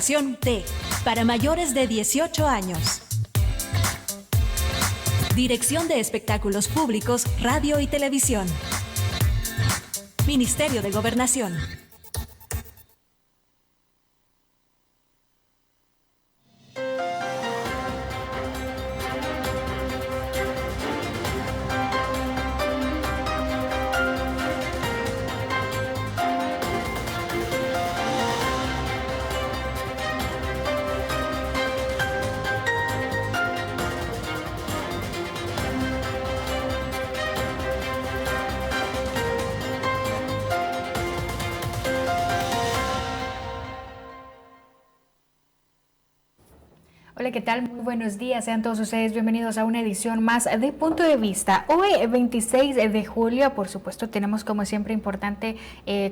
Programación T, para mayores de 18 años. Dirección de Espectáculos Públicos, Radio y Televisión. Ministerio de Gobernación. Hola, ¿qué tal? Muy buenos días. Sean todos ustedes bienvenidos a una edición más de Punto de Vista. Hoy, 26 de julio, por supuesto, tenemos como siempre importante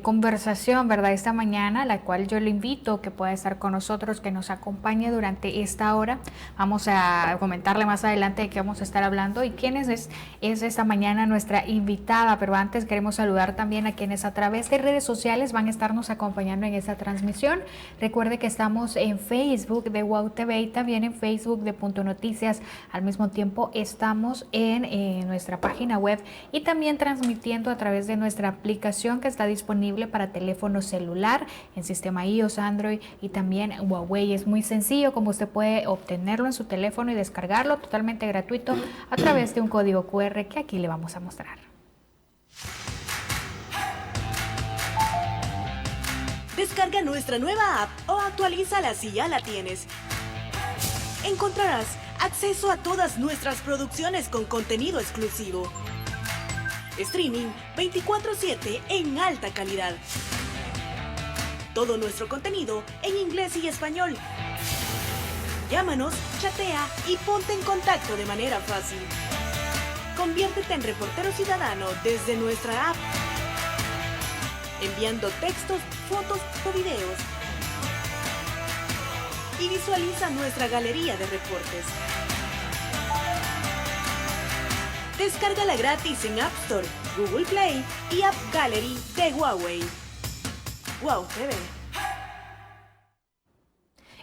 conversación, ¿verdad? Esta mañana, la cual yo le invito que pueda estar con nosotros, que nos acompañe durante esta hora. Vamos a comentarle más adelante de qué vamos a estar hablando y quién es esta mañana nuestra invitada. Pero antes queremos saludar también a quienes a través de redes sociales van a estarnos acompañando en esta transmisión. Recuerde que estamos en Facebook de WOW TV y también en Facebook de Punto Noticias. Al mismo tiempo estamos en nuestra página web y también transmitiendo a través de nuestra aplicación que está disponible para teléfono celular en sistema iOS, Android y también Huawei. Es muy sencillo, como usted puede obtenerlo en su teléfono y descargarlo totalmente gratuito a través de un código QR que aquí le vamos a mostrar. Descarga nuestra nueva app o actualízala si ya la tienes. Encontrarás acceso a todas nuestras producciones con contenido exclusivo. Streaming 24/7 en alta calidad. Todo nuestro contenido en inglés y español. Llámanos, chatea y ponte en contacto de manera fácil. Conviértete en reportero ciudadano desde nuestra app, enviando textos, fotos o videos. Y visualiza nuestra galería de reportes. Descárgala gratis en App Store, Google Play y App Gallery de Huawei. Wow TV.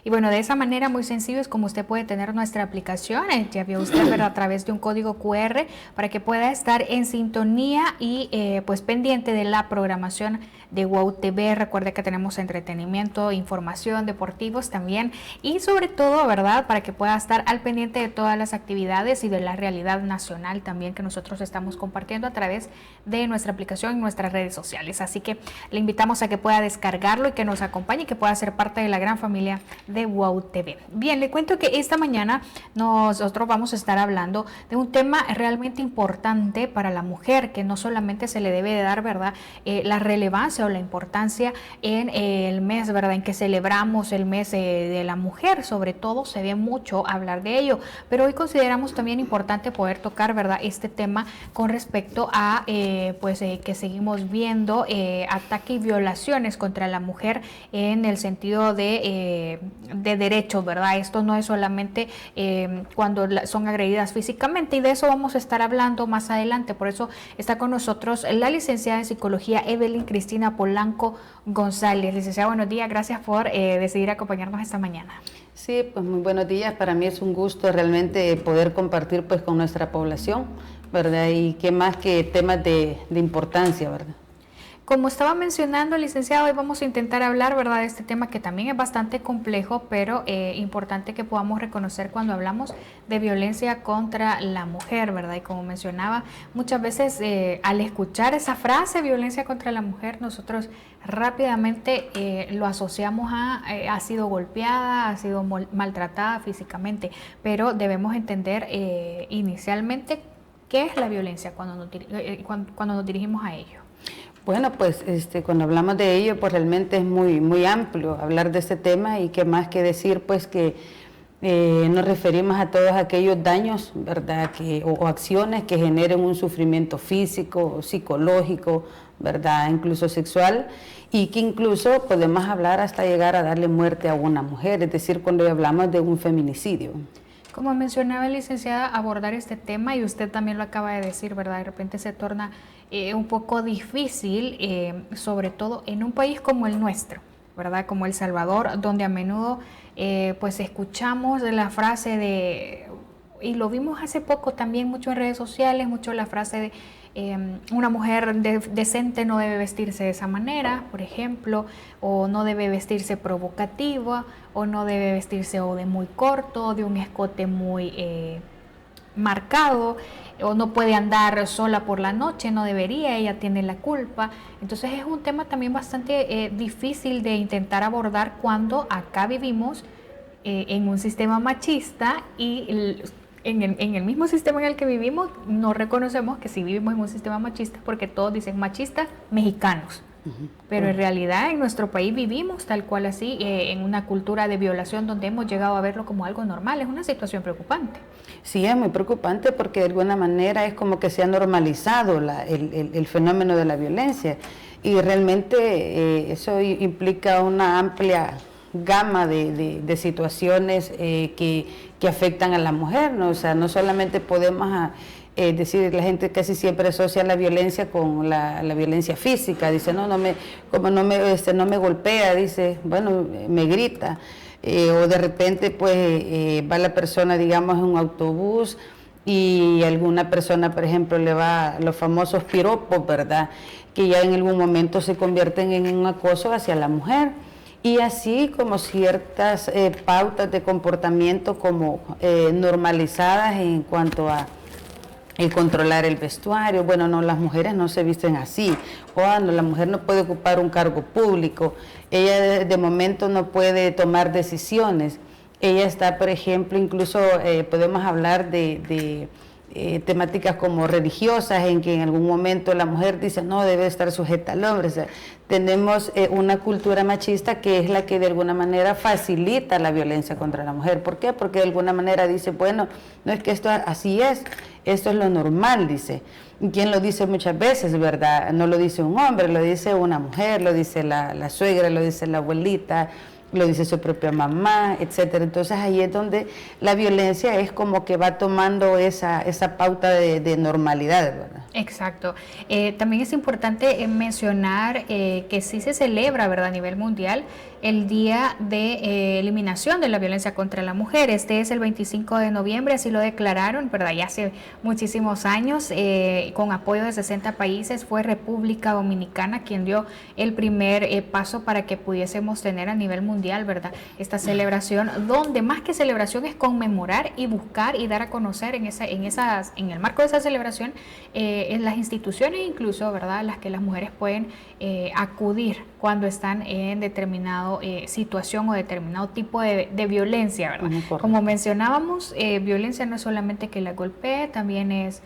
Y bueno, de esa manera muy sencillo es como usted puede tener nuestra aplicación, ya vio usted, pero a través de un código QR para que pueda estar en sintonía y pues pendiente de la programación de WOW TV. Recuerde que tenemos entretenimiento, información, deportivos también y sobre todo, ¿verdad? Para que pueda estar al pendiente de todas las actividades y de la realidad nacional también que nosotros estamos compartiendo a través de nuestra aplicación y nuestras redes sociales. Así que le invitamos a que pueda descargarlo y que nos acompañe y que pueda ser parte de la gran familia de WOW TV. Bien, le cuento que esta mañana nosotros vamos a estar hablando de un tema realmente importante para la mujer, que no solamente se le debe de dar, ¿verdad?, la relevancia o la importancia en el mes, ¿verdad?, en que celebramos el mes de la mujer. Sobre todo se ve mucho hablar de ello, pero hoy consideramos también importante poder tocar, ¿verdad?, este tema con respecto a que seguimos viendo ataques y violaciones contra la mujer en el sentido de derechos, ¿verdad? Esto no es solamente cuando son agredidas físicamente, y de eso vamos a estar hablando más adelante. Por eso está con nosotros la licenciada en psicología Evelyn Cristina Polanco González. Licenciada, buenos días, gracias por decidir acompañarnos esta mañana. Sí, pues muy buenos días. Para mí es un gusto realmente poder compartir pues con nuestra población, ¿verdad? Y qué más que temas de importancia, ¿verdad? Como estaba mencionando, licenciado, hoy vamos a intentar hablar, ¿verdad?, de este tema que también es bastante complejo, pero importante que podamos reconocer cuando hablamos de violencia contra la mujer, ¿verdad? Y como mencionaba, muchas veces al escuchar esa frase, violencia contra la mujer, nosotros rápidamente lo asociamos a ha sido golpeada, ha sido maltratada físicamente, pero debemos entender inicialmente qué es la violencia cuando nos dirigimos a ello. Bueno, pues cuando hablamos de ello, pues realmente es muy amplio hablar de este tema, y qué más que decir, pues que nos referimos a todos aquellos daños, ¿verdad?, o acciones que generen un sufrimiento físico, psicológico, ¿verdad?, incluso sexual, y que incluso podemos hablar hasta llegar a darle muerte a una mujer, es decir, cuando hablamos de un feminicidio. Como mencionaba, licenciada, abordar este tema, y usted también lo acaba de decir, ¿verdad?, de repente se torna un poco difícil, sobre todo en un país como el nuestro, ¿verdad? Como El Salvador, donde a menudo pues escuchamos la frase de, y lo vimos hace poco también mucho en redes sociales, mucho la frase de una mujer decente no debe vestirse de esa manera, por ejemplo, o no debe vestirse provocativa, o no debe vestirse o de muy corto, de un escote muy marcado, o no puede andar sola por la noche, no debería, ella tiene la culpa. Entonces es un tema también bastante difícil de intentar abordar cuando acá vivimos en un sistema machista y en el mismo sistema en el que vivimos no reconocemos que sí vivimos en un sistema machista porque todos dicen machistas mexicanos. Pero en realidad en nuestro país vivimos tal cual así, en una cultura de violación donde hemos llegado a verlo como algo normal. Es una situación preocupante. Sí, es muy preocupante porque de alguna manera es como que se ha normalizado el fenómeno de la violencia y realmente eso implica una amplia gama de situaciones que afectan a la mujer, ¿no? O sea, no solamente podemos decir, la gente casi siempre asocia la violencia con la violencia física, dice, no me golpea, dice, bueno, me grita, o de repente pues va la persona, digamos, en un autobús y alguna persona, por ejemplo, le va los famosos piropos, ¿verdad?, que ya en algún momento se convierten en un acoso hacia la mujer. Y así como ciertas pautas de comportamiento como normalizadas en cuanto a el controlar el vestuario. Bueno, no, las mujeres no se visten así. Cuando la mujer no puede ocupar un cargo público, ella de momento no puede tomar decisiones. Ella está, por ejemplo, incluso podemos hablar de temáticas como religiosas, en que en algún momento la mujer dice no, debe estar sujeta al hombre. O sea, tenemos una cultura machista que es la que de alguna manera facilita la violencia contra la mujer. ¿Por qué? Porque de alguna manera dice, bueno, no es que esto así es, esto es lo normal, dice. ¿Quién lo dice muchas veces, verdad? No lo dice un hombre, lo dice una mujer, lo dice la suegra, lo dice la abuelita, lo dice su propia mamá, etcétera. Entonces ahí es donde la violencia es como que va tomando esa pauta de normalidad, ¿verdad? Exacto. También es importante mencionar que sí se celebra, ¿verdad?, a nivel mundial el Día de Eliminación de la Violencia contra la Mujer. Este es el 25 de noviembre, así lo declararon, ¿verdad? Ya hace muchísimos años, con apoyo de 60 países, fue República Dominicana quien dio el primer paso para que pudiésemos tener a nivel mundial, ¿verdad?, esta celebración, donde más que celebración es conmemorar y buscar y dar a conocer en el marco de esa celebración en las instituciones incluso, ¿verdad?, a las que las mujeres pueden acudir cuando están en determinada situación o determinado tipo de violencia, ¿verdad? Como mencionábamos, violencia no es solamente que la golpee, también es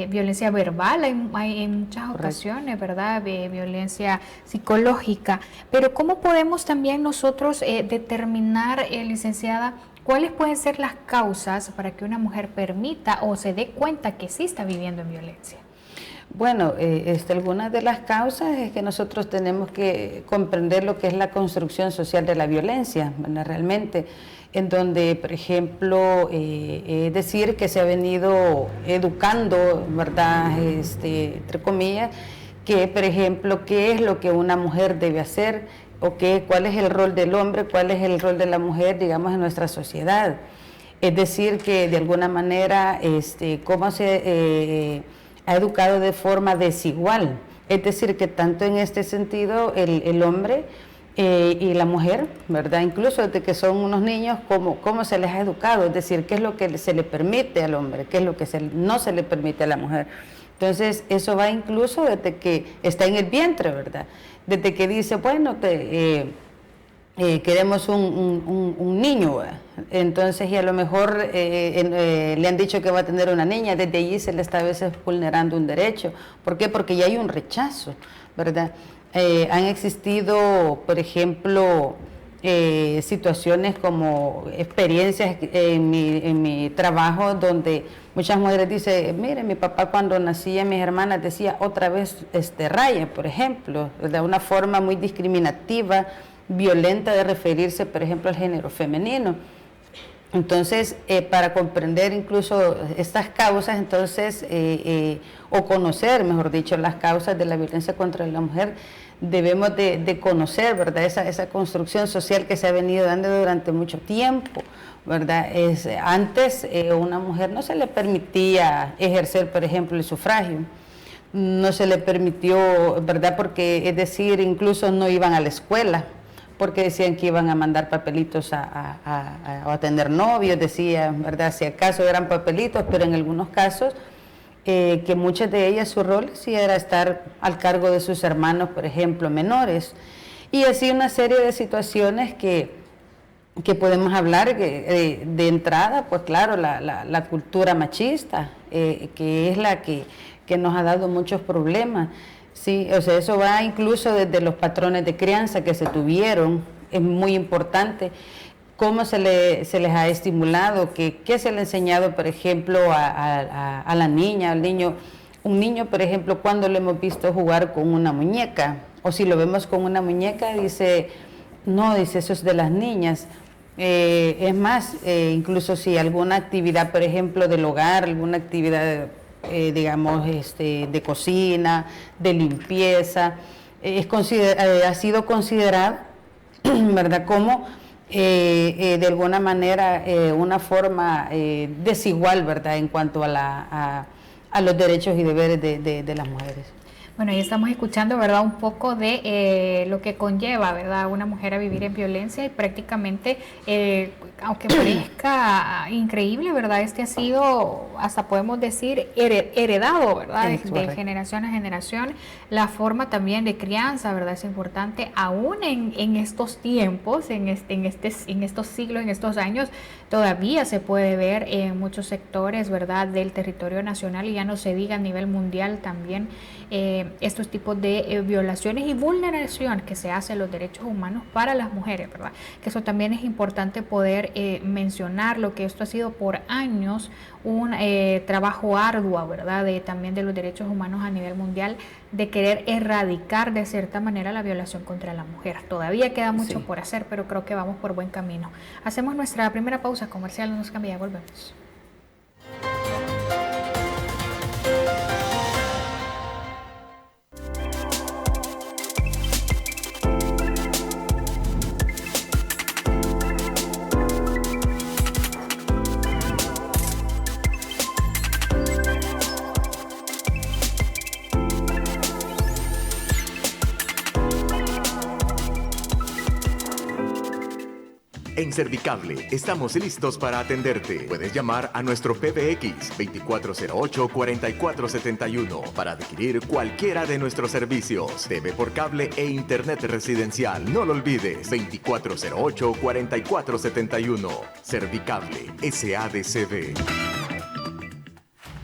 violencia verbal, hay en muchas ocasiones, ¿verdad?, violencia psicológica. Pero ¿cómo podemos también nosotros determinar, licenciada, cuáles pueden ser las causas para que una mujer permita o se dé cuenta que sí está viviendo en violencia? Bueno, algunas de las causas es que nosotros tenemos que comprender lo que es la construcción social de la violencia, ¿verdad?, realmente, en donde, por ejemplo, decir que se ha venido educando, ¿verdad?, entre comillas, que, por ejemplo, qué es lo que una mujer debe hacer, o cuál es el rol del hombre, cuál es el rol de la mujer, digamos, en nuestra sociedad. Es decir, que de alguna manera, cómo se ha educado de forma desigual. Es decir, que tanto en este sentido el hombre y la mujer, ¿verdad?, incluso desde que son unos niños, cómo se les ha educado, es decir, qué es lo que se le permite al hombre, qué es lo que no se le permite a la mujer. Entonces, eso va incluso desde que está en el vientre, ¿verdad?, desde que dice, bueno, queremos un niño, ¿verdad?, entonces, y a lo mejor le han dicho que va a tener una niña, desde allí se le está a veces vulnerando un derecho. ¿Por qué? Porque ya hay un rechazo, ¿verdad? Han existido, por ejemplo, situaciones como experiencias en mi trabajo donde muchas mujeres dicen, mire, mi papá cuando nacía, mis hermanas decía otra vez raya, por ejemplo, de una forma muy discriminativa, violenta de referirse, por ejemplo, al género femenino. Entonces, para comprender incluso estas causas, entonces, o conocer, mejor dicho, las causas de la violencia contra la mujer, debemos de conocer, ¿verdad? Esa construcción social que se ha venido dando durante mucho tiempo, ¿verdad? Antes una mujer no se le permitía ejercer, por ejemplo, el sufragio, no se le permitió, ¿verdad? Porque, es decir, incluso no iban a la escuela, porque decían que iban a mandar papelitos a tener novios, decían, ¿verdad? Si acaso eran papelitos, pero en algunos casos, que muchas de ellas su rol sí era estar al cargo de sus hermanos, por ejemplo, menores. Y así una serie de situaciones que podemos hablar de entrada, pues claro, la cultura machista, que es la que nos ha dado muchos problemas. Sí, o sea, eso va incluso desde los patrones de crianza que se tuvieron, es muy importante cómo se les ha estimulado, qué se le ha enseñado, por ejemplo, a la niña, al niño. Un niño, por ejemplo, cuando lo hemos visto jugar con una muñeca, o si lo vemos con una muñeca, dice, no, dice, eso es de las niñas. Es más, incluso si alguna actividad, por ejemplo, del hogar, alguna actividad, digamos, de cocina, de limpieza, ha sido considerada, ¿verdad?, como de alguna manera una forma desigual, ¿verdad?, en cuanto a los derechos y deberes de las mujeres. Bueno, ahí estamos escuchando, ¿verdad?, un poco de lo que conlleva, ¿verdad?, una mujer a vivir en violencia y prácticamente, aunque parezca increíble, ¿verdad?, ha sido, hasta podemos decir, heredado, ¿verdad?, de generación a generación. La forma también de crianza, ¿verdad?, es importante, aún en estos tiempos, en estos siglos, en estos años, todavía se puede ver en muchos sectores, ¿verdad?, del territorio nacional, y ya no se diga a nivel mundial también, estos tipos de violaciones y vulneración que se hace a los derechos humanos para las mujeres, ¿verdad? Que eso también es importante poder mencionarlo, que esto ha sido por años un trabajo arduo, ¿verdad?, también de los derechos humanos a nivel mundial, de querer erradicar de cierta manera la violación contra la mujer. Todavía queda mucho por hacer, pero creo que vamos por buen camino. Hacemos nuestra primera pausa comercial, no nos cambia, volvemos. En Servicable estamos listos para atenderte. Puedes llamar a nuestro PBX 2408-4471 para adquirir cualquiera de nuestros servicios. TV por cable e internet residencial. No lo olvides. 2408-4471. Servicable SADCB.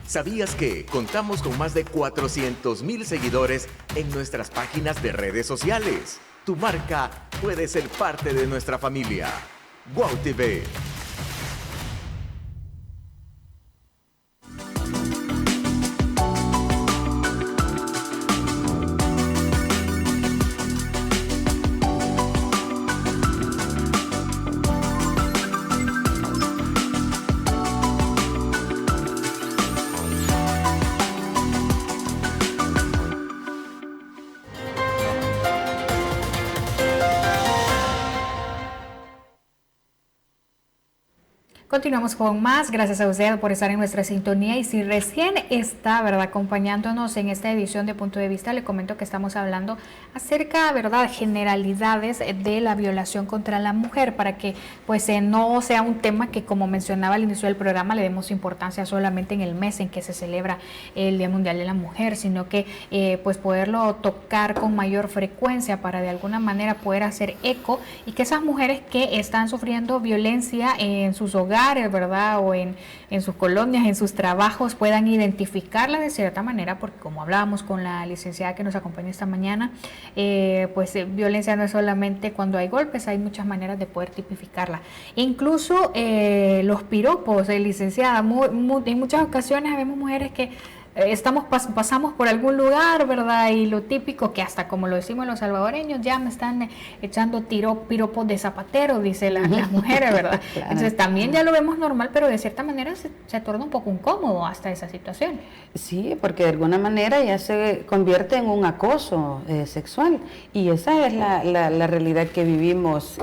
¿Sabías que contamos con más de 400,000 seguidores en nuestras páginas de redes sociales? Tu marca puede ser parte de nuestra familia. Wow TV. Continuamos con más, gracias a usted por estar en nuestra sintonía, y si recién está, ¿verdad?, acompañándonos en esta edición de Punto de Vista, le comento que estamos hablando acerca, ¿verdad?, generalidades de la violación contra la mujer, para que pues no sea un tema que, como mencionaba al inicio del programa, le demos importancia solamente en el mes en que se celebra el Día Mundial de la Mujer, sino que pues poderlo tocar con mayor frecuencia para de alguna manera poder hacer eco, y que esas mujeres que están sufriendo violencia en sus hogares, ¿verdad?, o en sus colonias, en sus trabajos, puedan identificarla de cierta manera, porque como hablábamos con la licenciada que nos acompaña esta mañana, pues violencia no es solamente cuando hay golpes, hay muchas maneras de poder tipificarla. Incluso los piropos, licenciada, en muchas ocasiones vemos mujeres que pasamos por algún lugar, ¿verdad? Y lo típico que hasta como lo decimos los salvadoreños, ya me están echando piropos de zapatero, dice las mujeres, ¿verdad? Claro. Entonces también ya lo vemos normal, pero de cierta manera se torna un poco incómodo hasta esa situación. Sí, porque de alguna manera ya se convierte en un acoso sexual, y esa es la realidad que vivimos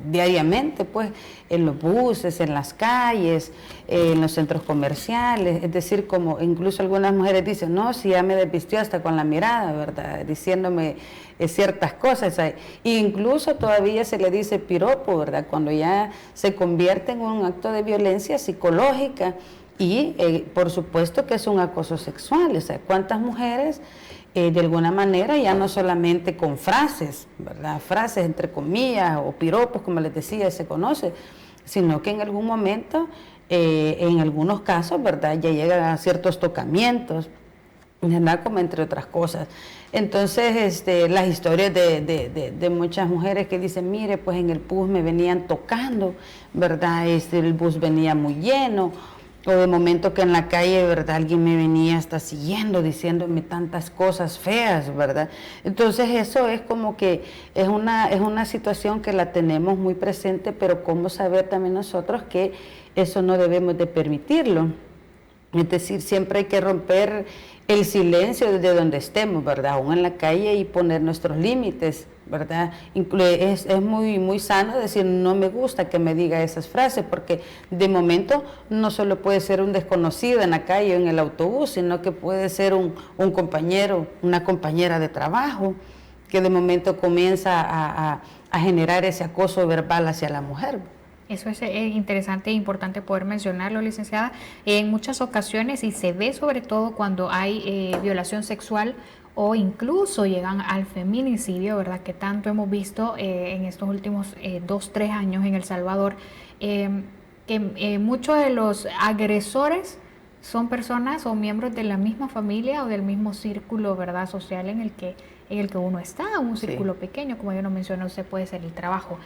diariamente, pues, en los buses, en las calles, en los centros comerciales. Es decir, como incluso algunas mujeres dicen, no, si ya me desvistió hasta con la mirada, ¿verdad? Diciéndome ciertas cosas. E incluso todavía se le dice piropo, ¿verdad? Cuando ya se convierte en un acto de violencia psicológica y por supuesto que es un acoso sexual. O sea, ¿cuántas mujeres de alguna manera, ya no solamente con frases, ¿verdad? Frases entre comillas o piropos, como les decía, se conoce, sino que en algún momento, en algunos casos, ¿verdad? Ya llegan a ciertos tocamientos, ¿verdad? Como entre otras cosas. Entonces, las historias de muchas mujeres que dicen, mire, pues en el bus me venían tocando, ¿verdad? El bus venía muy lleno, o de momento que en la calle, ¿verdad? Alguien me venía hasta siguiendo, diciéndome tantas cosas feas, ¿verdad? Entonces eso es como que es una situación que la tenemos muy presente, pero cómo saber también nosotros que eso no debemos de permitirlo. Es decir, siempre hay que romper el silencio desde donde estemos, ¿verdad? Aún en la calle, y poner nuestros límites, ¿verdad? Es muy sano decir, no me gusta que me diga esas frases, porque de momento no solo puede ser un desconocido en la calle o en el autobús, sino que puede ser un compañero, una compañera de trabajo, que de momento comienza a generar ese acoso verbal hacia la mujer. Eso es interesante e importante poder mencionarlo, licenciada. En muchas ocasiones, y se ve sobre todo cuando hay violación sexual o incluso llegan al feminicidio, ¿verdad? Que tanto hemos visto en estos últimos 2-3 años en El Salvador, que muchos de los agresores son personas o miembros de la misma familia o del mismo círculo, ¿verdad? Social en el que uno está, un círculo pequeño, como yo lo mencioné, usted puede ser el trabajo.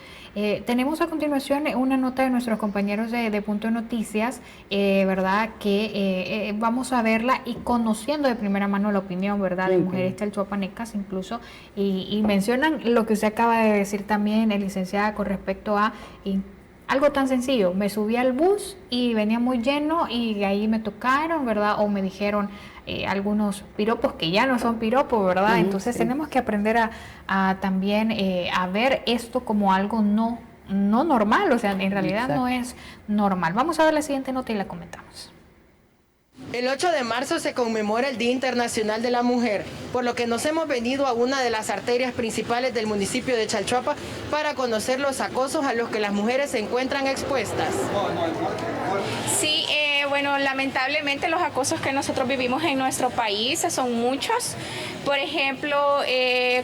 Tenemos a continuación una nota de nuestros compañeros de Punto de Noticias, ¿verdad? Que vamos a verla y conociendo de primera mano la opinión, ¿verdad? De mujeres chalchuapanecas incluso, y mencionan lo que usted acaba de decir también, licenciada, con respecto a algo tan sencillo. Me subí al bus y venía muy lleno y ahí me tocaron, ¿verdad? O me dijeron algunos piropos que ya no son piropos, ¿verdad? Entonces tenemos que aprender a también a ver esto como algo no normal, o sea, en realidad no es normal. Vamos a ver la siguiente nota y la comentamos. El 8 de marzo se conmemora el Día Internacional de la Mujer, por lo que nos hemos venido a una de las arterias principales del municipio de Chalchuapa para conocer los acosos a los que las mujeres se encuentran expuestas. Sí, bueno, lamentablemente los acosos que nosotros vivimos en nuestro país son muchos. Por ejemplo,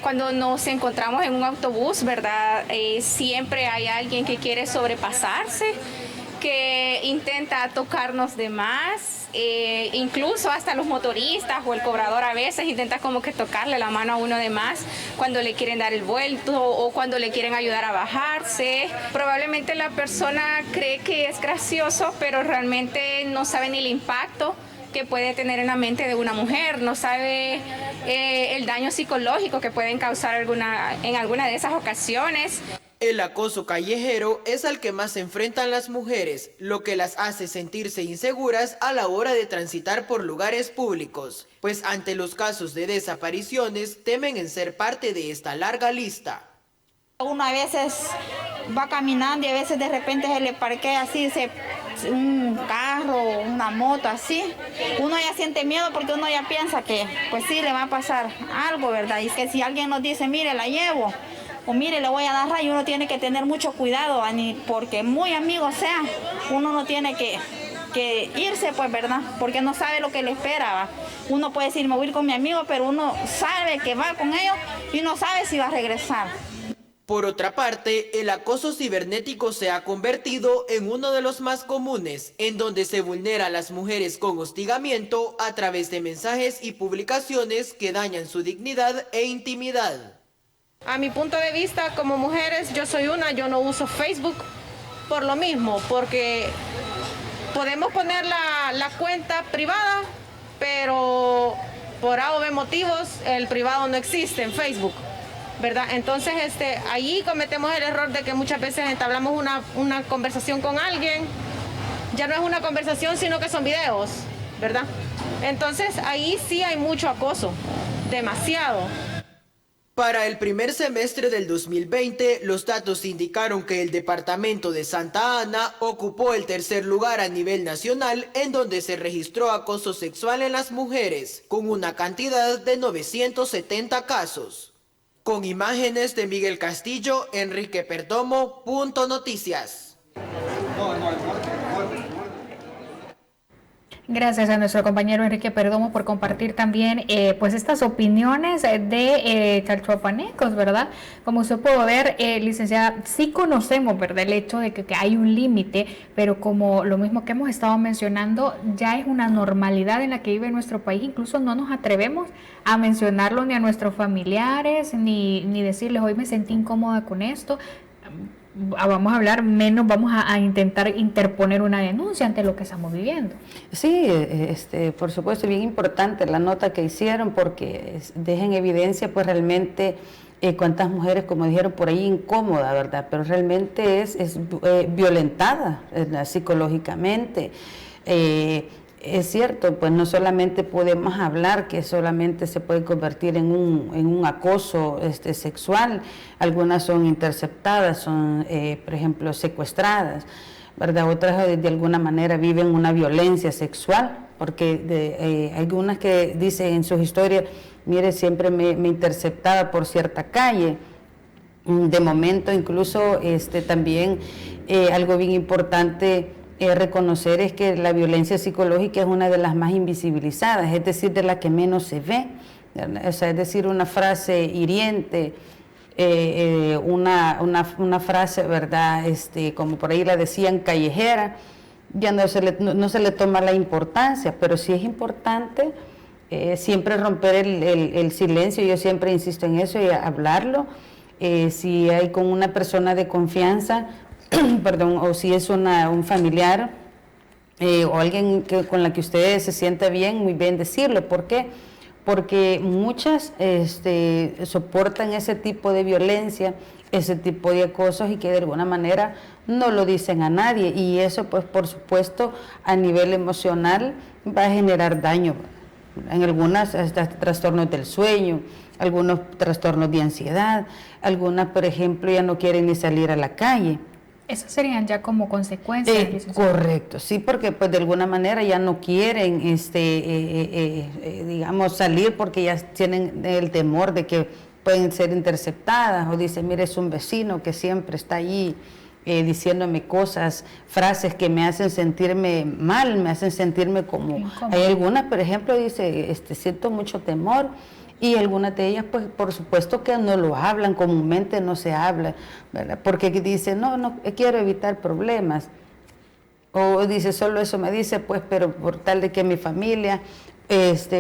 cuando nos encontramos en un autobús, ¿verdad? Siempre hay alguien que quiere sobrepasarse, que intenta tocarnos de más. Incluso hasta los motoristas o el cobrador a veces intenta como que tocarle la mano a uno de más cuando le quieren dar el vuelto o cuando le quieren ayudar a bajarse. Probablemente la persona cree que es gracioso, pero realmente no sabe ni el impacto que puede tener en la mente de una mujer, no sabe el daño psicológico que pueden causar en alguna de esas ocasiones. El acoso callejero es al que más se enfrentan las mujeres, lo que las hace sentirse inseguras a la hora de transitar por lugares públicos, pues ante los casos de desapariciones temen en ser parte de esta larga lista. Uno a veces va caminando y a veces de repente se le parquea así, un carro, una moto así. Uno ya siente miedo porque uno ya piensa que pues sí le va a pasar algo, ¿verdad? Y que si alguien nos dice, mire, la llevo, o mire, le voy a dar rayo, uno tiene que tener mucho cuidado, porque muy amigo sea, uno no tiene que irse, pues, ¿verdad? Porque no sabe lo que le espera, ¿va? Uno puede decir, me voy a ir con mi amigo, pero uno sabe que va con ellos y no sabe si va a regresar. Por otra parte, el acoso cibernético se ha convertido en uno de los más comunes, en donde se vulnera a las mujeres con hostigamiento a través de mensajes y publicaciones que dañan su dignidad e intimidad. A mi punto de vista, como mujeres, yo no uso Facebook por lo mismo, porque podemos poner la cuenta privada pero por A o B motivos el privado no existe en Facebook, ¿verdad? Entonces ahí cometemos el error de que muchas veces entablamos una conversación con alguien, ya no es una conversación sino que son videos, ¿verdad? Entonces ahí sí hay mucho acoso, demasiado. Para el primer semestre del 2020, los datos indicaron que el departamento de Santa Ana ocupó el tercer lugar a nivel nacional en donde se registró acoso sexual en las mujeres, con una cantidad de 970 casos. Con imágenes de Miguel Castillo, Enrique Perdomo, Punto Noticias. Gracias a nuestro compañero Enrique Perdomo por compartir también pues estas opiniones de chalchuapanecos, ¿verdad? Como usted puede ver, licenciada, sí conocemos, ¿verdad?, el hecho de que hay un límite, pero como lo mismo que hemos estado mencionando, ya es una normalidad en la que vive nuestro país, incluso no nos atrevemos a mencionarlo ni a nuestros familiares, ni decirles, hoy me sentí incómoda con esto. Vamos a hablar menos, vamos a intentar interponer una denuncia ante lo que estamos viviendo. Sí, por supuesto, bien importante la nota que hicieron porque deja en evidencia pues realmente cuántas mujeres, como dijeron por ahí, incómoda, ¿verdad? Pero realmente es violentada psicológicamente. Es cierto, pues no solamente podemos hablar que solamente se puede convertir en un acoso sexual, algunas son interceptadas, son, por ejemplo, secuestradas, ¿verdad? Otras de alguna manera viven una violencia sexual, porque algunas que dicen en sus historias, mire, siempre me interceptaba por cierta calle. De momento, incluso también algo bien importante reconocer es que la violencia psicológica es una de las más invisibilizadas, es decir, de la que menos se ve. O sea, es decir, una frase hiriente, una frase, ¿verdad?, como por ahí la decían, callejera, ya no se le toma la importancia, pero sí es importante siempre romper el silencio. Yo siempre insisto en eso y hablarlo. Si hay con una persona de confianza, perdón, o si es un familiar o alguien con la que usted se sienta bien, muy bien decirlo. ¿Por qué? Porque muchas soportan ese tipo de violencia, ese tipo de acosos y que de alguna manera no lo dicen a nadie, y eso pues por supuesto a nivel emocional va a generar daño, en algunas hasta trastornos del sueño, algunos trastornos de ansiedad, algunas por ejemplo ya no quieren ni salir a la calle. Esas serían ya como consecuencias. Correcto, sí, porque pues de alguna manera ya no quieren, digamos, salir porque ya tienen el temor de que pueden ser interceptadas, o dicen, mire, es un vecino que siempre está allí diciéndome cosas, frases que me hacen sentirme mal, me hacen sentirme como... Hay algunas, por ejemplo, dice, siento mucho temor. Y algunas de ellas, pues, por supuesto que no lo hablan, comúnmente no se habla, ¿verdad? Porque dice, no, quiero evitar problemas. O dice, solo eso me dice, pues, pero por tal de que mi familia,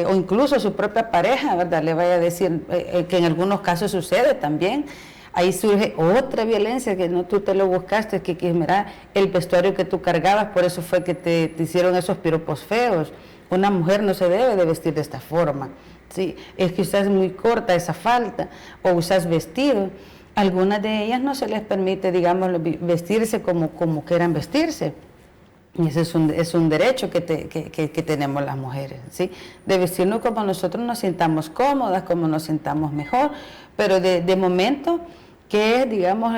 o incluso su propia pareja, ¿verdad?, le vaya a decir, que en algunos casos sucede también. Ahí surge otra violencia que no tú te lo buscaste, que mira, el vestuario que tú cargabas, por eso fue que te hicieron esos piropos feos. Una mujer no se debe de vestir de esta forma. Sí, es que usas muy corta esa falda o usas vestido. Algunas de ellas no se les permite, digamos, vestirse como quieran vestirse. Y ese es un derecho que tenemos las mujeres, ¿sí? De vestirnos como nosotros nos sintamos cómodas, como nos sintamos mejor, pero de momento que, digamos,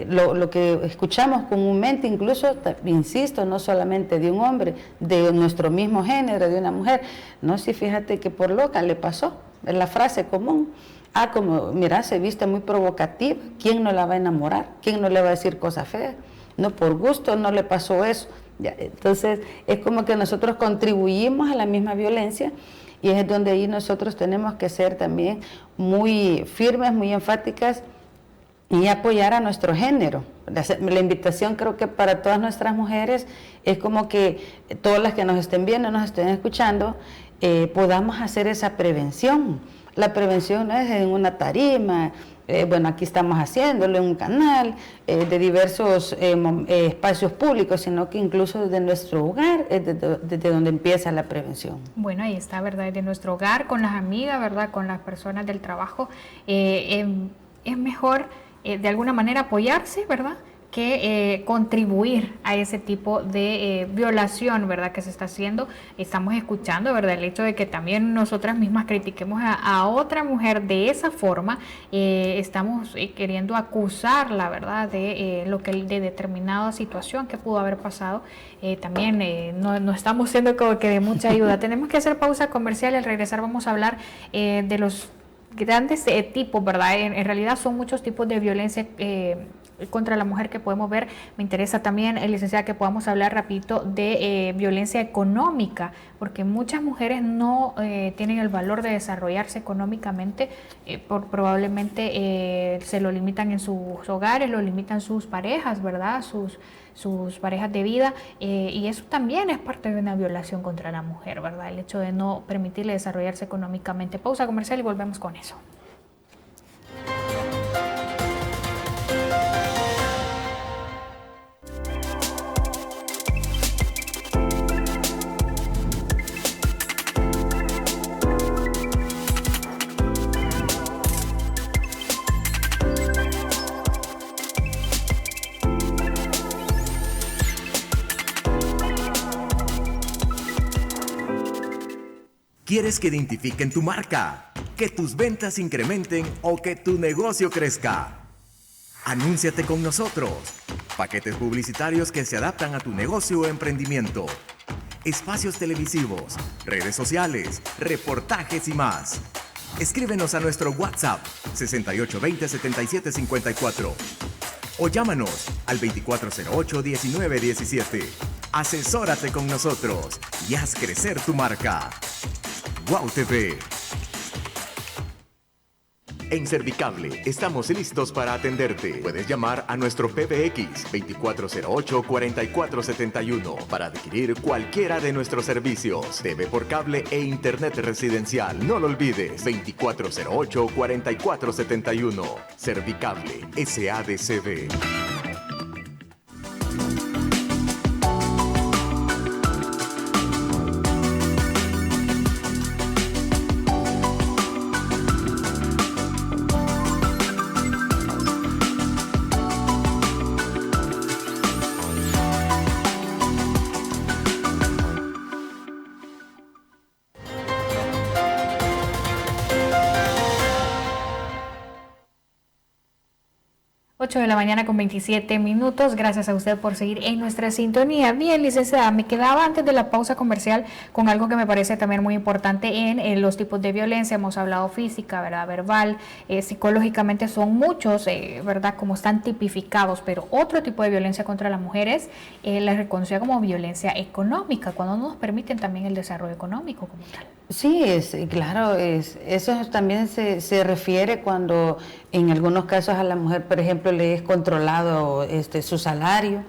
lo que escuchamos comúnmente, incluso, insisto, no solamente de un hombre, de nuestro mismo género, de una mujer, no, si fíjate que por loca le pasó, es la frase común, como, mira, se viste muy provocativa, ¿quién no la va a enamorar? ¿Quién no le va a decir cosas feas? No, por gusto no le pasó eso. Ya, entonces, es como que nosotros contribuimos a la misma violencia. Y es donde ahí nosotros tenemos que ser también muy firmes, muy enfáticas y apoyar a nuestro género. La invitación creo que para todas nuestras mujeres es como que todas las que nos estén viendo, nos estén escuchando, podamos hacer esa prevención. La prevención no es en una tarima, bueno, aquí estamos haciéndolo en un canal, de diversos espacios públicos, sino que incluso desde nuestro hogar es desde donde empieza la prevención. Bueno, ahí está, ¿verdad? Desde nuestro hogar, con las amigas, ¿verdad? Con las personas del trabajo, es mejor de alguna manera apoyarse, ¿verdad?, que contribuir a ese tipo de violación, ¿verdad?, que se está haciendo. Estamos escuchando, ¿verdad?, el hecho de que también nosotras mismas critiquemos a otra mujer de esa forma, estamos queriendo acusarla, ¿verdad?, de lo que de determinada situación que pudo haber pasado. También no estamos siendo como que de mucha ayuda. Tenemos que hacer pausa comercial y al regresar vamos a hablar de los grandes tipos, ¿verdad? En realidad son muchos tipos de violencia contra la mujer que podemos ver. Me interesa también, licenciada, que podamos hablar rapidito de violencia económica, porque muchas mujeres no tienen el valor de desarrollarse económicamente, probablemente se lo limitan en sus hogares, lo limitan sus parejas, ¿verdad?, sus parejas de vida, y eso también es parte de una violación contra la mujer, ¿verdad?, el hecho de no permitirle desarrollarse económicamente. Pausa comercial y volvemos con eso. ¿Quieres que identifiquen tu marca, que tus ventas incrementen o que tu negocio crezca? Anúnciate con nosotros. Paquetes publicitarios que se adaptan a tu negocio o emprendimiento. Espacios televisivos, redes sociales, reportajes y más. Escríbenos a nuestro WhatsApp 6820-7754 o llámanos al 2408-1917. Asesórate con nosotros y haz crecer tu marca. Guau TV. En Servicable estamos listos para atenderte. Puedes llamar a nuestro PBX 2408-4471 para adquirir cualquiera de nuestros servicios. TV por cable e internet residencial. No lo olvides, 2408-4471. Servicable SADCB. 8 de la mañana con 27 minutos. Gracias a usted por seguir en nuestra sintonía. Bien, licenciada, me quedaba antes de la pausa comercial con algo que me parece también muy importante en los tipos de violencia. Hemos hablado física, ¿verdad?, verbal, psicológicamente son muchos, ¿verdad?, como están tipificados, pero otro tipo de violencia contra las mujeres la reconoce como violencia económica, cuando no nos permiten también el desarrollo económico como tal. Sí, claro, eso también se refiere cuando en algunos casos a la mujer, por ejemplo, le es controlado su salario.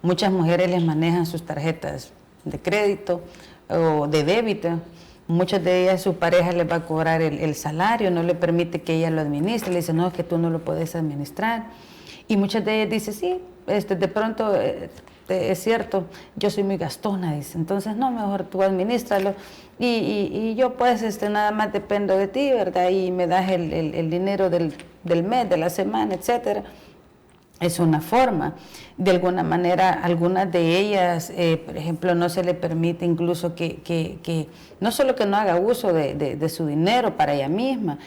Muchas mujeres les manejan sus tarjetas de crédito o de débito. Muchas de ellas, su pareja les va a cobrar el salario, no le permite que ella lo administre, le dice, no, es que tú no lo puedes administrar. Y muchas de ellas dicen, sí, de pronto es cierto, yo soy muy gastona, dice, entonces no, mejor tú administralo y yo pues nada más dependo de ti, ¿verdad? Y me das el dinero del mes, de la semana, etcétera. Es una forma. De alguna manera, algunas de ellas, por ejemplo, no se le permite incluso que no solo que no haga uso de su dinero para ella misma,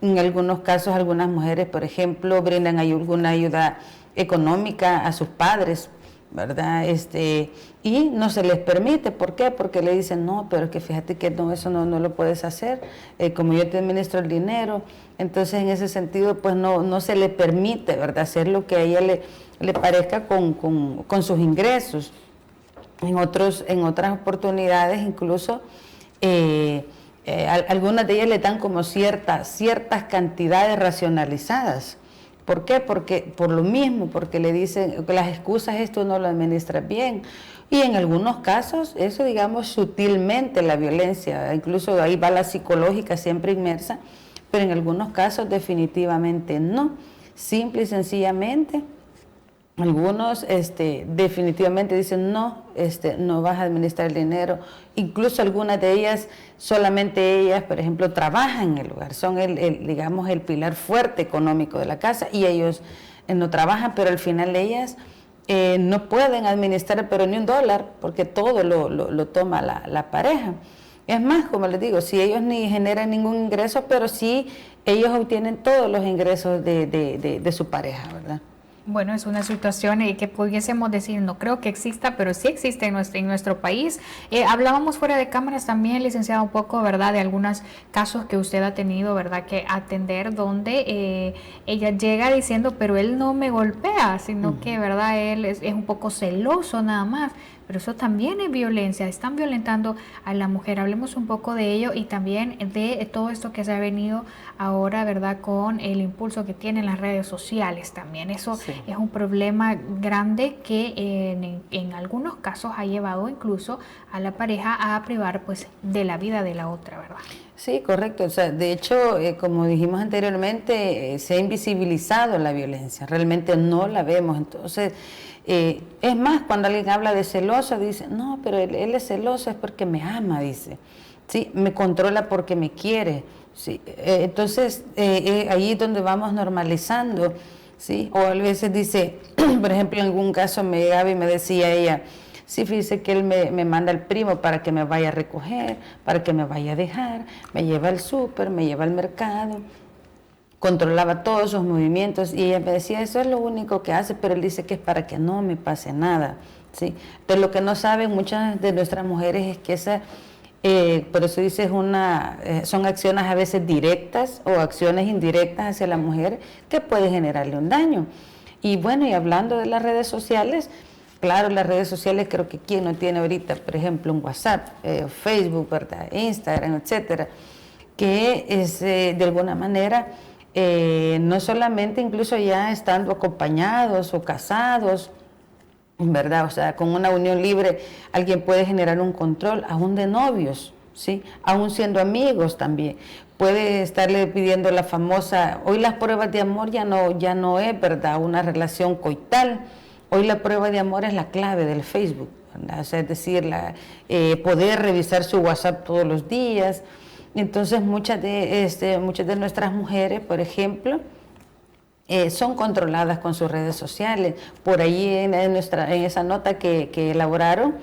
en algunos casos algunas mujeres, por ejemplo, brindan alguna ayuda económica a sus padres, ¿verdad? Y no se les permite. ¿Por qué? Porque le dicen, no, pero es que fíjate que no, eso no lo puedes hacer, como yo te administro el dinero. Entonces, en ese sentido, pues no se le permite, ¿verdad?, hacer lo que a ella le parezca con sus ingresos. En otras oportunidades, incluso, algunas de ellas le dan como ciertas cantidades racionalizadas. ¿Por qué? Porque por lo mismo, porque le dicen que las excusas esto no lo administras bien. Y en algunos casos, eso digamos sutilmente la violencia, incluso ahí va la psicológica siempre inmersa, pero en algunos casos definitivamente no. Simple y sencillamente, algunos definitivamente dicen no, no vas a administrar el dinero. Incluso algunas de ellas, solamente ellas, por ejemplo, trabajan en el hogar, son digamos, el pilar fuerte económico de la casa, y ellos no trabajan, pero al final ellas no pueden administrar pero ni $1, porque todo lo toma la pareja. Es más, como les digo, si ellos ni generan ningún ingreso, pero sí ellos obtienen todos los ingresos de su pareja, ¿verdad? Bueno, es una situación que pudiésemos decir, no creo que exista, pero sí existe en nuestro país. Hablábamos fuera de cámaras también, licenciada, un poco, ¿verdad?, de algunos casos que usted ha tenido, ¿verdad?, que atender, donde ella llega diciendo, pero él no me golpea, sino que, ¿verdad?, él es un poco celoso nada más. Pero eso también es violencia, están violentando a la mujer. Hablemos un poco de ello y también de todo esto que se ha venido ahora, ¿verdad?, con el impulso que tienen las redes sociales también. Eso sí es un problema grande que en algunos casos ha llevado incluso a la pareja a privar pues de la vida de la otra, ¿verdad? Sí, correcto. O sea, de hecho, como dijimos anteriormente, se ha invisibilizado la violencia, realmente no la vemos. Entonces, es más, cuando alguien habla de celoso, dice, no, pero él es celoso es porque me ama, dice, ¿sí? Me controla porque me quiere, ¿sí? Entonces, ahí es donde vamos normalizando, ¿sí? O a veces dice, por ejemplo, en algún caso me llegaba y me decía ella, sí, fíjese que él me manda al primo para que me vaya a recoger, para que me vaya a dejar, me lleva al súper, me lleva al mercado, controlaba todos sus movimientos, y ella me decía, eso es lo único que hace, pero él dice que es para que no me pase nada, ¿sí? Pero lo que no saben muchas de nuestras mujeres es que esa, por eso dice, son acciones a veces directas o acciones indirectas hacia la mujer que pueden generarle un daño. Y bueno, y hablando de las redes sociales, claro, las redes sociales, creo que quien no tiene ahorita, por ejemplo, un WhatsApp, Facebook, ¿verdad?, Instagram, etcétera, que es de alguna manera, no solamente incluso ya estando acompañados o casados, ¿verdad? O sea, con una unión libre alguien puede generar un control, aún de novios, ¿sí? Aún siendo amigos también. Puede estarle pidiendo la famosa, hoy las pruebas de amor ya no es, ¿verdad?, una relación coital. Hoy la prueba de amor es la clave del Facebook, ¿verdad? O sea, es decir, poder revisar su WhatsApp todos los días. Entonces, muchas de nuestras mujeres, por ejemplo, son controladas con sus redes sociales. Por ahí en esa nota que elaboraron,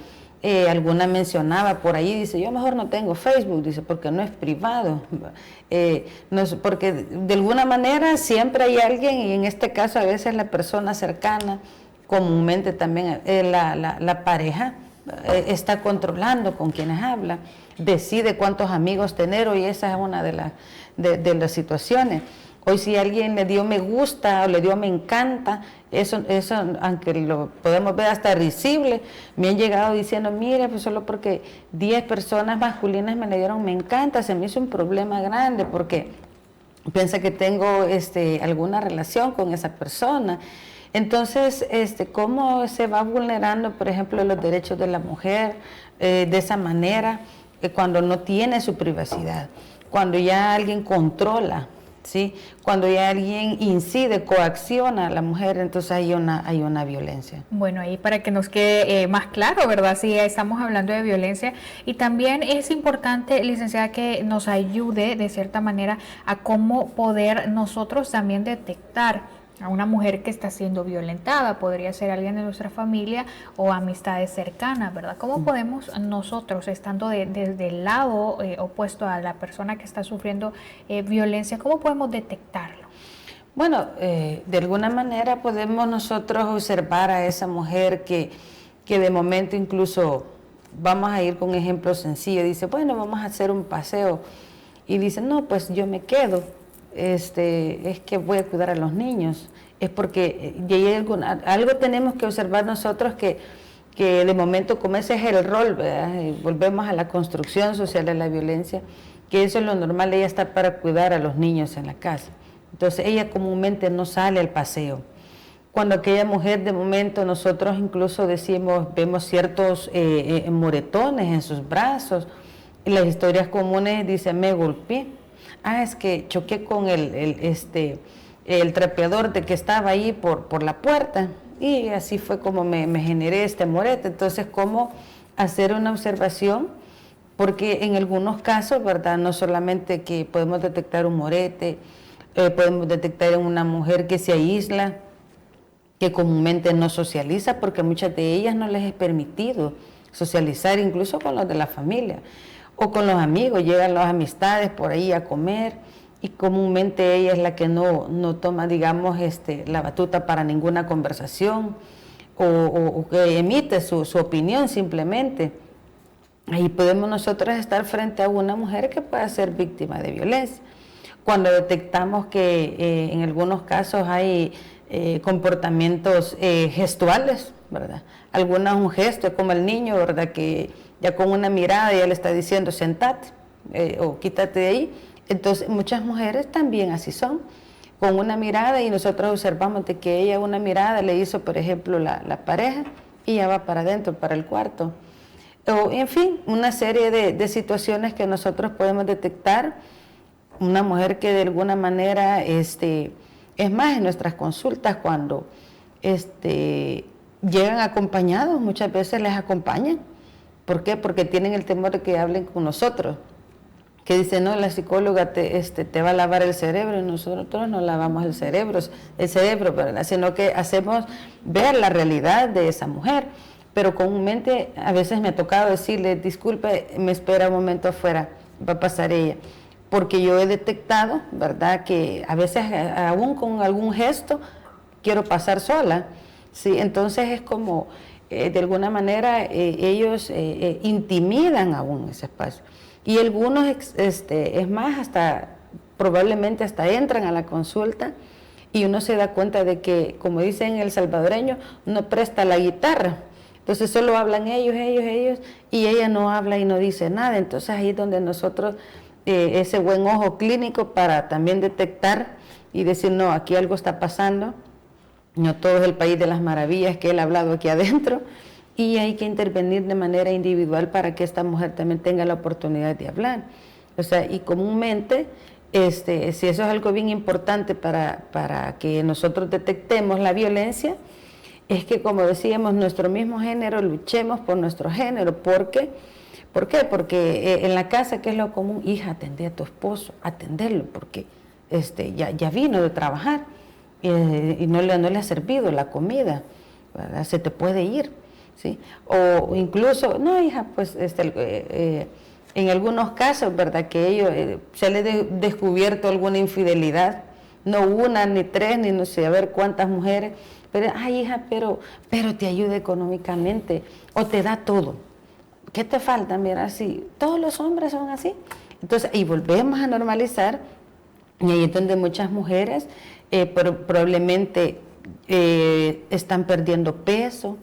alguna mencionaba por ahí, dice, yo mejor no tengo Facebook, dice, porque no es privado, porque de alguna manera siempre hay alguien, y en este caso a veces la persona cercana, comúnmente también la pareja, está controlando con quienes habla, decide cuántos amigos tener. Hoy esa es una de las situaciones. Hoy si alguien le dio me gusta o le dio me encanta, eso aunque lo podemos ver hasta risible, me han llegado diciendo, mire, pues solo porque 10 personas masculinas me le dieron me encanta, se me hizo un problema grande porque piensa que tengo alguna relación con esa persona. Entonces, ¿cómo se va vulnerando, por ejemplo, los derechos de la mujer de esa manera, cuando no tiene su privacidad, cuando ya alguien controla, ¿sí? Cuando ya alguien incide, coacciona a la mujer, entonces hay una violencia. Bueno, ahí para que nos quede más claro, ¿verdad? Sí, estamos hablando de violencia, y también es importante, licenciada, que nos ayude de cierta manera a cómo poder nosotros también detectar a una mujer que está siendo violentada. Podría ser alguien de nuestra familia o amistades cercanas, ¿verdad? ¿Cómo podemos nosotros, estando desde el lado opuesto a la persona que está sufriendo violencia, cómo podemos detectarlo? Bueno, de alguna manera podemos nosotros observar a esa mujer que de momento incluso, vamos a ir con un ejemplo sencillo, dice, bueno, vamos a hacer un paseo, y dice, no, pues yo me quedo. Es que voy a cuidar a los niños, es porque algo tenemos que observar nosotros que de momento, como ese es el rol, ¿verdad? Volvemos a la construcción social de la violencia, que eso es lo normal, ella está para cuidar a los niños en la casa, entonces ella comúnmente no sale al paseo. Cuando aquella mujer, de momento, nosotros incluso vemos ciertos moretones en sus brazos, y las historias comunes dicen, me golpeé. es que choqué con el trapeador de que estaba ahí por la puerta, y así fue como me generé este morete. Entonces, ¿cómo hacer una observación? Porque en algunos casos, ¿verdad? No solamente que podemos detectar un morete, podemos detectar en una mujer que se aísla, que comúnmente no socializa, porque a muchas de ellas no les es permitido socializar, incluso con los de la familia, o con los amigos, llegan las amistades por ahí a comer, y comúnmente ella es la que no toma, digamos, la batuta para ninguna conversación, o que emite su opinión simplemente. Ahí podemos nosotros estar frente a una mujer que pueda ser víctima de violencia. Cuando detectamos que en algunos casos hay comportamientos gestuales, ¿verdad? Algunos un gesto, como el niño, ¿verdad? Que ya con una mirada ya le está diciendo sentate o quítate de ahí. Entonces muchas mujeres también así son, con una mirada, y nosotros observamos de que ella una mirada le hizo, por ejemplo, la pareja, y ya va para adentro, para el cuarto. O, en fin, una serie de situaciones que nosotros podemos detectar. Una mujer que de alguna manera, es más, en nuestras consultas, cuando llegan acompañados, muchas veces les acompañan. ¿Por qué? Porque tienen el temor de que hablen con nosotros. Que dicen, no, la psicóloga te va a lavar el cerebro, y nosotros no lavamos el cerebro, ¿verdad? Sino que hacemos ver la realidad de esa mujer. Pero comúnmente a veces me ha tocado decirle, disculpe, me espera un momento afuera, va a pasar ella. Porque yo he detectado, ¿verdad?, que a veces aún con algún gesto quiero pasar sola, ¿sí? Entonces es como, de alguna manera, ellos intimidan aún ese espacio. Y algunos, es más, probablemente hasta entran a la consulta, y uno se da cuenta de que, como dicen el salvadoreño, no presta la guitarra. Entonces solo hablan ellos, y ella no habla y no dice nada. Entonces ahí es donde nosotros, ese buen ojo clínico para también detectar y decir, no, aquí algo está pasando, no todo es el país de las maravillas que él ha hablado aquí adentro, y hay que intervenir de manera individual para que esta mujer también tenga la oportunidad de hablar. O sea, y comúnmente, si eso es algo bien importante para que nosotros detectemos la violencia, es que, como decíamos, nuestro mismo género, luchemos por nuestro género. ¿Por qué? Porque en la casa, ¿qué es lo común? Hija, atendé a tu esposo, atenderlo, porque ya vino de trabajar y no le ha servido la comida, ¿verdad? Se te puede ir, ¿sí? O incluso, no, hija, pues en algunos casos, ¿verdad?, que ellos se les ha descubierto alguna infidelidad, no una, ni tres, ni no sé, a ver cuántas mujeres. Pero, ay, hija, pero te ayuda económicamente, o te da todo. ¿Qué te falta? Mira, sí, todos los hombres son así. Entonces, y volvemos a normalizar, y ahí es donde muchas mujeres probablemente están perdiendo peso,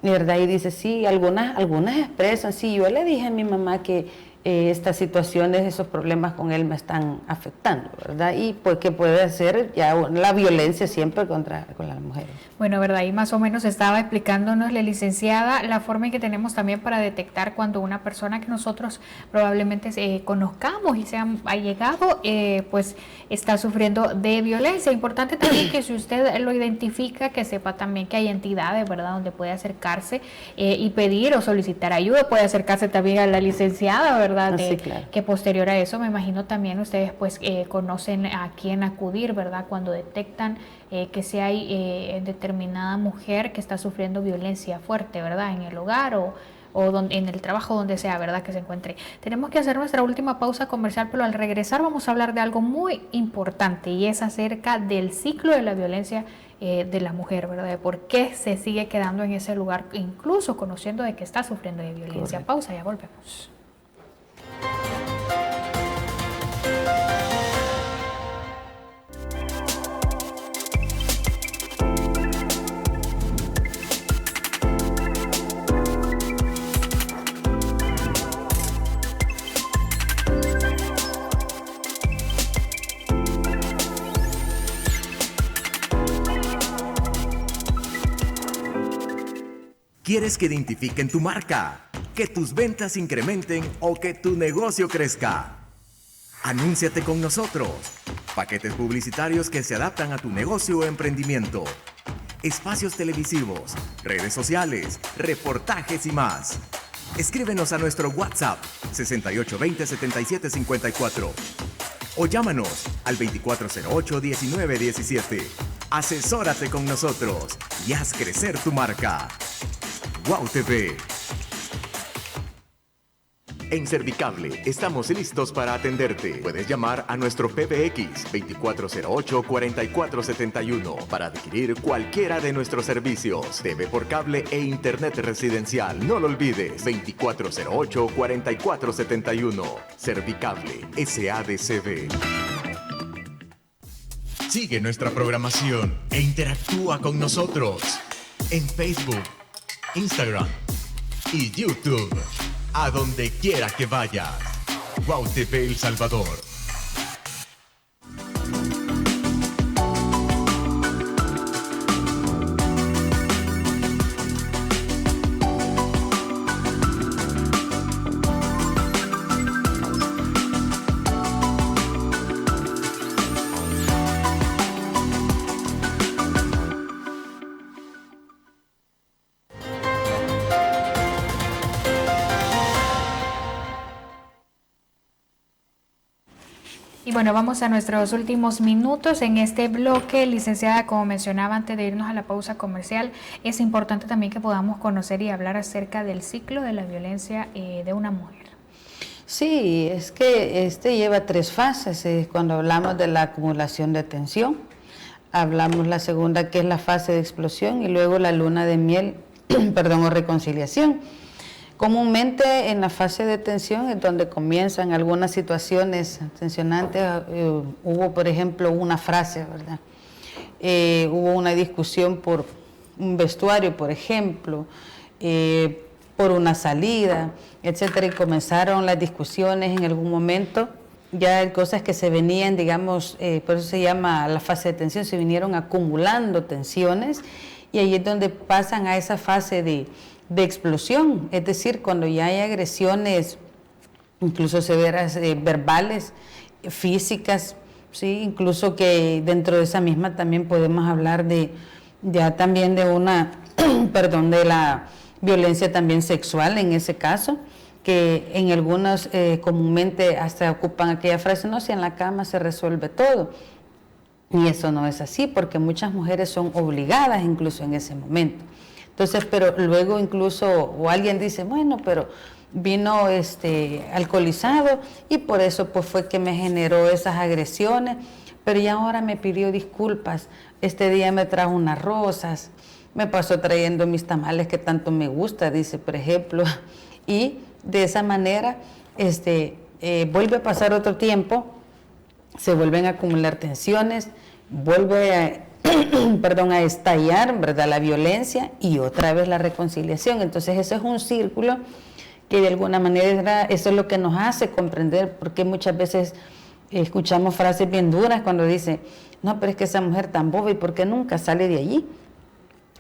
¿verdad? Y dice, sí, algunas expresan, sí, yo le dije a mi mamá que estas situaciones, esos problemas con él me están afectando, ¿verdad? Y pues que puede hacer ya la violencia siempre con las mujeres. Bueno, ¿verdad? Y más o menos estaba explicándonos la licenciada la forma en que tenemos también para detectar cuando una persona que nosotros probablemente conozcamos y se ha llegado, pues está sufriendo de violencia. Importante también que si usted lo identifica, que sepa también que hay entidades, ¿verdad?, donde puede acercarse y pedir o solicitar ayuda. Puede acercarse también a la licenciada, ¿verdad? Sí, claro. Que posterior a eso, me imagino también ustedes pues conocen a quién acudir, ¿verdad?, cuando detectan que si hay determinada mujer que está sufriendo violencia fuerte, ¿verdad?, en el hogar o en el trabajo, donde sea, ¿verdad?, que se encuentre. Tenemos que hacer nuestra última pausa comercial, pero al regresar vamos a hablar de algo muy importante, y es acerca del ciclo de la violencia de la mujer, ¿verdad?, de por qué se sigue quedando en ese lugar, incluso conociendo de que está sufriendo de violencia. Correcto. Pausa, ya volvemos. ¿Quieres que identifiquen tu marca, que tus ventas incrementen o que tu negocio crezca? Anúnciate con nosotros. Paquetes publicitarios que se adaptan a tu negocio o emprendimiento. Espacios televisivos, redes sociales, reportajes y más. Escríbenos a nuestro WhatsApp 6820-7754 o llámanos al 2408-1917. Asesórate con nosotros y haz crecer tu marca. Wow TV. En Servicable estamos listos para atenderte. Puedes llamar a nuestro PBX 2408-4471 para adquirir cualquiera de nuestros servicios. TV por cable e internet residencial. No lo olvides, 2408-4471. Servicable SADCB. Sigue nuestra programación e interactúa con nosotros en Facebook, Instagram y YouTube. A donde quiera que vayas. Wow TV El Salvador. Y bueno, vamos a nuestros últimos minutos en este bloque. Licenciada, como mencionaba antes de irnos a la pausa comercial, es importante también que podamos conocer y hablar acerca del ciclo de la violencia de una mujer. Sí, es que lleva 3 fases. Cuando hablamos de la acumulación de tensión, hablamos la segunda, que es la fase de explosión, y luego la luna de miel, o reconciliación. Comúnmente en la fase de tensión es donde comienzan algunas situaciones tensionantes. Hubo, por ejemplo, una frase, ¿verdad? Hubo una discusión por un vestuario, por ejemplo, por una salida, etcétera, y comenzaron las discusiones en algún momento. Ya cosas que se venían, digamos, por eso se llama la fase de tensión, se vinieron acumulando tensiones, y ahí es donde pasan a esa fase de explosión, es decir, cuando ya hay agresiones, incluso severas, verbales, físicas, ¿sí? Incluso que dentro de esa misma también podemos hablar de una, de la violencia también sexual en ese caso, que en algunos comúnmente hasta ocupan aquella frase, no, si en la cama se resuelve todo. Y eso no es así, porque muchas mujeres son obligadas incluso en ese momento. Entonces, pero luego incluso, o alguien dice, bueno, pero vino alcoholizado y por eso pues fue que me generó esas agresiones, pero ya ahora me pidió disculpas, este día me trajo unas rosas, me pasó trayendo mis tamales que tanto me gusta, dice, por ejemplo, y de esa manera vuelve a pasar otro tiempo, se vuelven a acumular tensiones, vuelve a estallar, ¿verdad?, la violencia, y otra vez la reconciliación. Entonces eso es un círculo que de alguna manera eso es lo que nos hace comprender, porque muchas veces escuchamos frases bien duras cuando dice, no, pero es que esa mujer tan boba, ¿y por qué nunca sale de allí?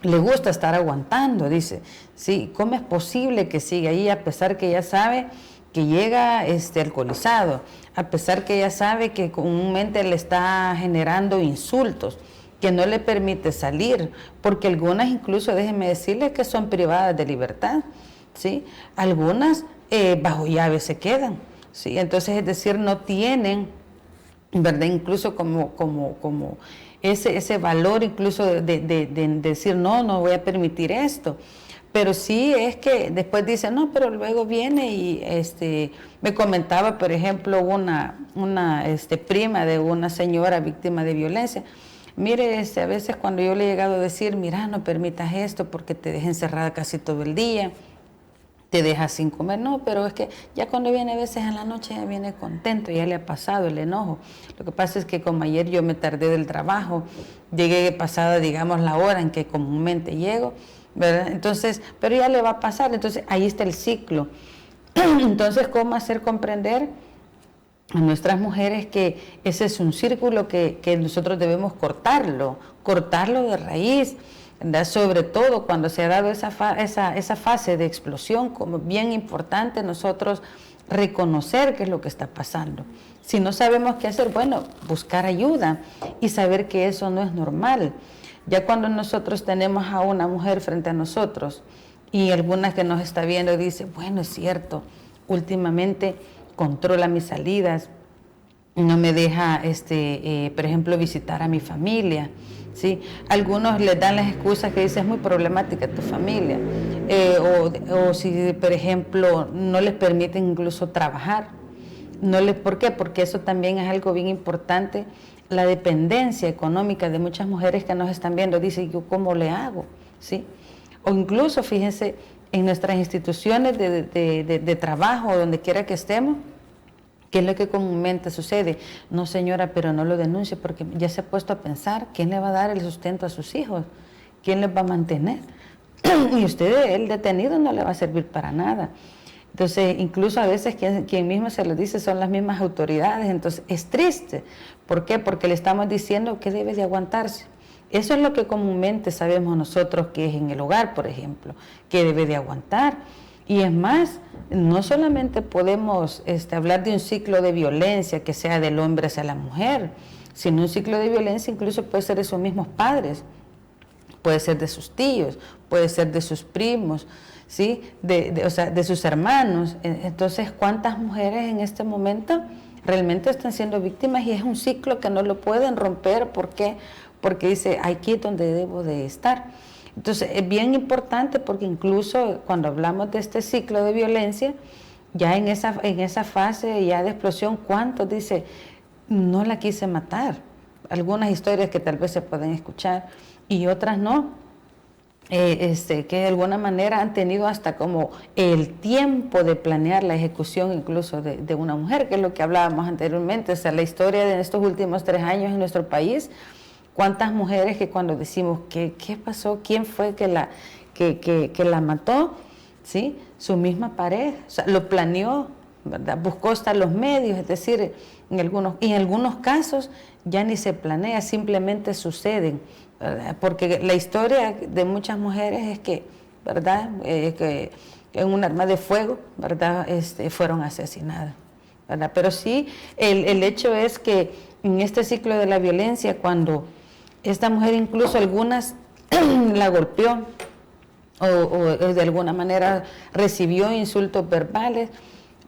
Le gusta estar aguantando, dice. Sí, ¿cómo es posible que siga ahí a pesar que ella sabe que llega alcoholizado, a pesar que ella sabe que comúnmente le está generando insultos, que no le permite salir, porque algunas incluso, déjenme decirles, que son privadas de libertad, ¿sí? Algunas bajo llave se quedan, ¿sí? Entonces, es decir, no tienen, ¿verdad?, incluso como ese valor incluso de decir, no voy a permitir esto. Pero sí es que después dicen, no, pero luego viene y me comentaba, por ejemplo, una prima de una señora víctima de violencia. Mire, a veces cuando yo le he llegado a decir, mira, no permitas esto porque te deja encerrada casi todo el día, te deja sin comer. No, pero es que ya cuando viene a veces en la noche ya viene contento, ya le ha pasado el enojo. Lo que pasa es que como ayer yo me tardé del trabajo, llegué pasada, digamos, la hora en que comúnmente llego, ¿verdad? Entonces, pero ya le va a pasar, entonces ahí está el ciclo. Entonces, ¿cómo hacer comprender a nuestras mujeres que ese es un círculo que nosotros debemos cortarlo de raíz, ¿verdad? Sobre todo cuando se ha dado esa fase de explosión, como bien importante nosotros reconocer qué es lo que está pasando, Si no sabemos qué hacer, bueno, buscar ayuda y saber que eso no es normal. Ya cuando nosotros tenemos a una mujer frente a nosotros y alguna que nos está viendo dice, bueno, es cierto, últimamente controla mis salidas, no me deja, por ejemplo, visitar a mi familia, ¿sí? Algunos les dan las excusas que dicen, es muy problemática tu familia, o si, por ejemplo, no les permiten incluso trabajar. ¿Por qué? Porque eso también es algo bien importante, la dependencia económica de muchas mujeres que nos están viendo, dicen, ¿yo cómo le hago? ¿Sí? O incluso, fíjense, en nuestras instituciones de trabajo, donde quiera que estemos, ¿qué es lo que comúnmente sucede? No, señora, pero no lo denuncie porque ya se ha puesto a pensar quién le va a dar el sustento a sus hijos, quién les va a mantener. Y usted, el detenido, no le va a servir para nada. Entonces, incluso a veces quien mismo se lo dice son las mismas autoridades. Entonces, es triste. ¿Por qué? Porque le estamos diciendo que debe de aguantarse. Eso es lo que comúnmente sabemos nosotros que es en el hogar, por ejemplo, que debe de aguantar. Y es más, no solamente podemos hablar de un ciclo de violencia que sea del hombre hacia la mujer, sino un ciclo de violencia incluso puede ser de sus mismos padres, puede ser de sus tíos, puede ser de sus primos, ¿sí? O sea, de sus hermanos. Entonces, ¿cuántas mujeres en este momento realmente están siendo víctimas? Y es un ciclo que no lo pueden romper. ¿Por qué? Porque dice, aquí es donde debo de estar. Entonces, es bien importante porque incluso cuando hablamos de este ciclo de violencia, ya en esa fase ya de explosión, ¿cuántos dice, no la quise matar? Algunas historias que tal vez se pueden escuchar y otras no, que de alguna manera han tenido hasta como el tiempo de planear la ejecución incluso de una mujer, que es lo que hablábamos anteriormente. O sea, la historia de estos últimos 3 años en nuestro país, cuántas mujeres que cuando decimos, ¿qué pasó? ¿Quién fue que la mató? ¿Sí? Su misma pareja, o sea, lo planeó, ¿verdad? Buscó hasta los medios, es decir, en algunos casos ya ni se planea, simplemente suceden, ¿verdad? Porque la historia de muchas mujeres es que, ¿verdad? Que en un arma de fuego, ¿verdad? Fueron asesinadas, ¿verdad? Pero sí, el hecho es que en este ciclo de la violencia, cuando esta mujer incluso algunas la golpeó o de alguna manera recibió insultos verbales,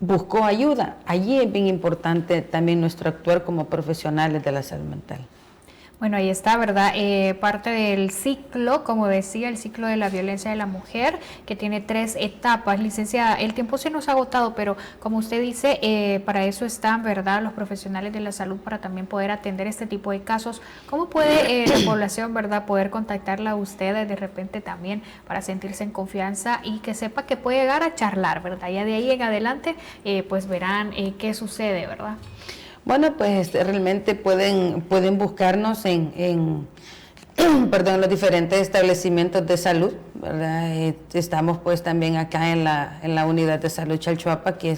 buscó ayuda. Allí es bien importante también nuestro actuar como profesionales de la salud mental. Bueno, ahí está, ¿verdad? Parte del ciclo, como decía, el ciclo de la violencia de la mujer, que tiene 3 etapas. Licenciada, el tiempo se nos ha agotado, pero como usted dice, para eso están, ¿verdad?, los profesionales de la salud, para también poder atender este tipo de casos. ¿Cómo puede la población, ¿verdad?, poder contactarla a ustedes de repente también para sentirse en confianza y que sepa que puede llegar a charlar, ¿verdad? Ya de ahí en adelante, pues verán qué sucede, ¿verdad? Bueno, pues realmente pueden buscarnos en los diferentes establecimientos de salud, ¿verdad? Estamos pues también acá en la unidad de salud Chalchuapa, que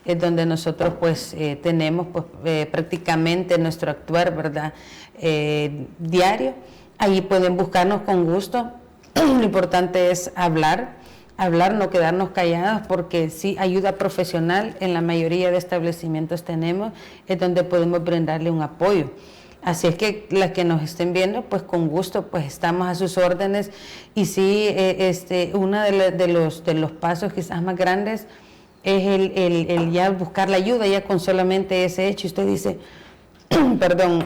es donde nosotros pues tenemos pues prácticamente nuestro actuar, ¿verdad? Diario. Ahí pueden buscarnos con gusto. Lo importante es hablar, no quedarnos callados, porque sí, ayuda profesional en la mayoría de establecimientos tenemos, es donde podemos brindarle un apoyo. Así es que las que nos estén viendo, pues con gusto, pues estamos a sus órdenes. Y sí, uno de los pasos quizás más grandes es el ya buscar la ayuda, ya con solamente ese hecho. Usted dice, perdón,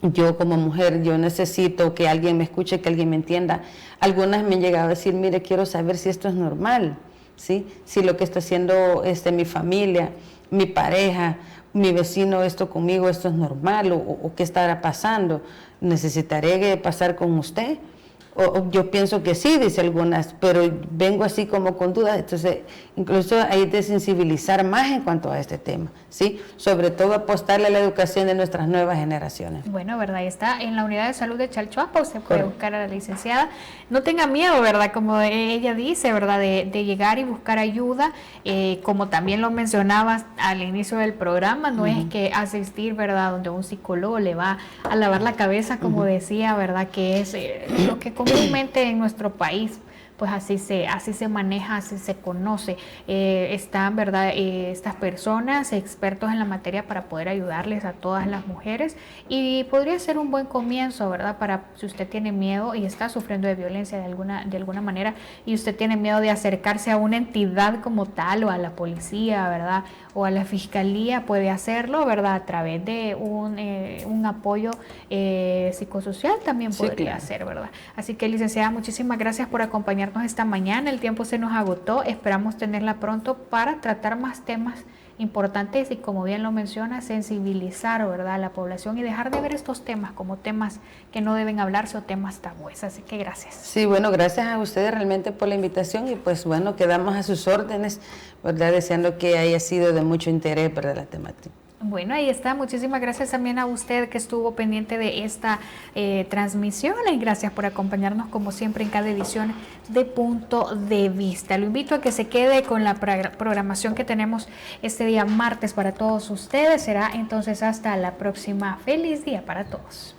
yo como mujer, yo necesito que alguien me escuche, que alguien me entienda. Algunas me han llegado a decir, mire, quiero saber si esto es normal, ¿sí? Si lo que está haciendo mi familia, mi pareja, mi vecino, esto conmigo, esto es normal, o qué estará pasando. ¿Necesitaré pasar con usted? O yo pienso que sí, dice algunas, pero vengo así como con dudas. Entonces, incluso hay que sensibilizar más en cuanto a este tema, ¿sí? Sobre todo apostarle a la educación de nuestras nuevas generaciones. Bueno, ¿verdad? Ahí está en la unidad de salud de Chalchuapa, usted puede buscar a la licenciada. No tenga miedo, ¿verdad? Como ella dice, ¿verdad? De llegar y buscar ayuda, como también lo mencionabas al inicio del programa, no es que asistir, ¿verdad? Donde un psicólogo le va a lavar la cabeza, como decía, ¿verdad? Que es lo que comúnmente en nuestro país pues así se maneja, así se conoce. Están, ¿verdad? Estas personas expertos en la materia para poder ayudarles a todas las mujeres, y podría ser un buen comienzo, ¿verdad? Para si usted tiene miedo y está sufriendo de violencia de alguna manera, y usted tiene miedo de acercarse a una entidad como tal, o a la policía, ¿verdad? O a la fiscalía, puede hacerlo, ¿verdad? A través de un apoyo psicosocial también podría ser, ¿verdad? Así que, licenciada, muchísimas gracias por acompañarnos esta mañana. El tiempo se nos agotó, esperamos tenerla pronto para tratar más temas importantes y, como bien lo menciona, sensibilizar, ¿verdad?, a la población, y dejar de ver estos temas como temas que no deben hablarse o temas tabúes. Así que gracias. Sí, bueno, gracias a ustedes realmente por la invitación, y pues bueno, quedamos a sus órdenes, ¿verdad?, deseando que haya sido de mucho interés, ¿verdad?, la temática. Bueno, ahí está. Muchísimas gracias también a usted que estuvo pendiente de esta transmisión, y gracias por acompañarnos como siempre en cada edición de Punto de Vista. Lo invito a que se quede con la programación que tenemos este día martes para todos ustedes. Será entonces hasta la próxima. Feliz día para todos.